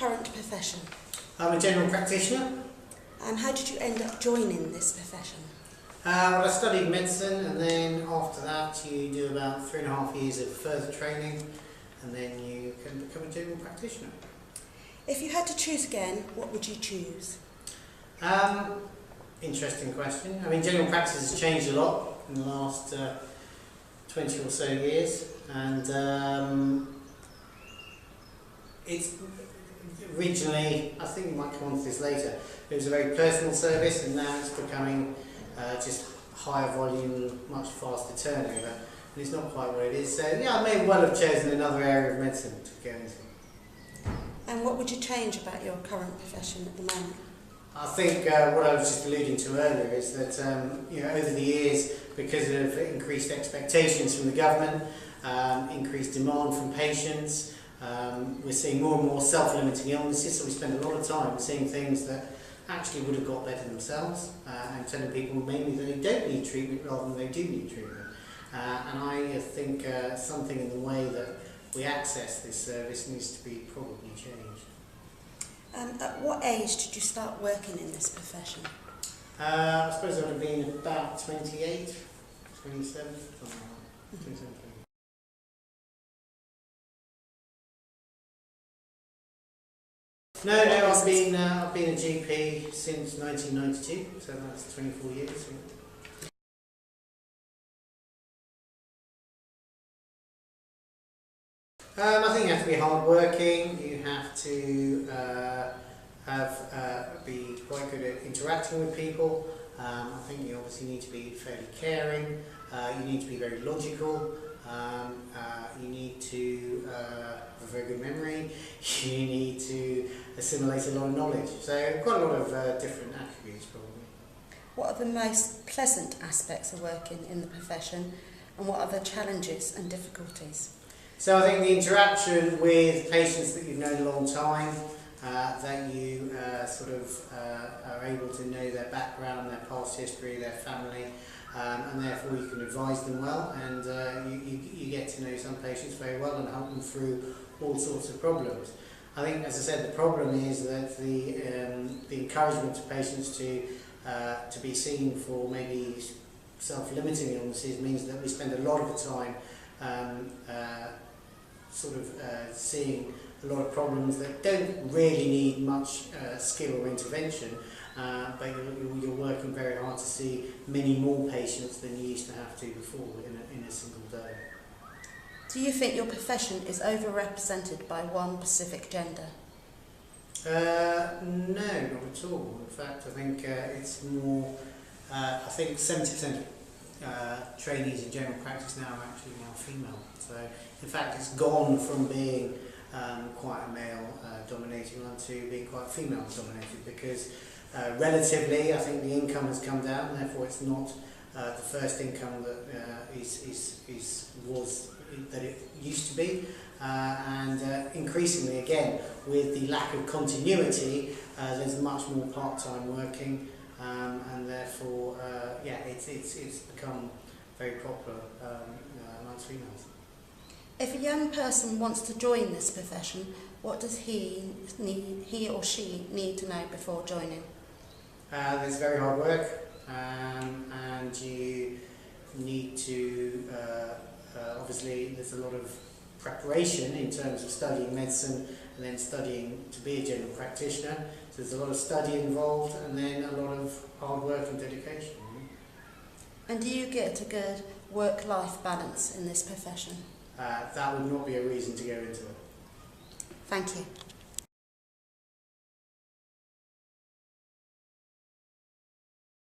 current profession? I'm a general practitioner. And how did you end up joining this profession? Well, I studied medicine, and then after that you do about 3.5 years of further training, and then you can become a general practitioner. If you had to choose again, what would you choose? Interesting question. I mean, general practice has changed a lot in the last 20 or so years, and it's originally, I think we might come on to this later, it was a very personal service, and now it's becoming just higher volume, much faster turnover, and it's not quite what it is. So yeah, I may well have chosen another area of medicine to go into. And what would you change about your current profession at the moment? I think what I was just alluding to earlier is that over the years, because of increased expectations from the government, increased demand from patients, we're seeing more and more self-limiting illnesses, so we spend a lot of time seeing things that actually would have got better themselves, and telling people mainly that they don't need treatment rather than they do need treatment. And I think something in the way that we access this service needs to be probably changed. At what age did you start working in this profession? I suppose I would have been about 28, 27, something like that. 27. No, I've been a GP since 1992, so that's 24 years. I think you have to be hard-working. You have to be quite good at interacting with people. I think you obviously need to be fairly caring. You need to be very logical. You need to have a very good memory. You need to assimilate a lot of knowledge. So quite a lot of different attributes probably. What are the most pleasant aspects of working in the profession, and what are the challenges and difficulties? So I think the interaction with patients that you've known a long time, that you are able to know their background, their past history, their family, and therefore you can advise them well, and you get to know some patients very well and help them through all sorts of problems. I think, as I said, the problem is that the encouragement to patients to be seen for maybe self-limiting illnesses means that we spend a lot of the time seeing a lot of problems that don't really need much skill or intervention, but you're working very hard to see many more patients than you used to have to before in a single day. Do you think your profession is overrepresented by one specific gender? No, not at all. In fact, I think it's more, I think 70% of trainees in general practice now are actually now female. So, in fact, it's gone from being quite a male-dominated one to being quite female-dominated, because relatively, I think the income has come down. Therefore, it's not the first income that that it used to be, and increasingly, again, with the lack of continuity, there's much more part-time working, and therefore, it's become very popular amongst females. If a young person wants to join this profession, what does he or she need to know before joining? There's very hard work, and you need to, obviously there's a lot of preparation in terms of studying medicine and then studying to be a general practitioner. So there's a lot of study involved, and then a lot of hard work and dedication. And do you get a good work-life balance in this profession? That would not be a reason to go into it. Thank you.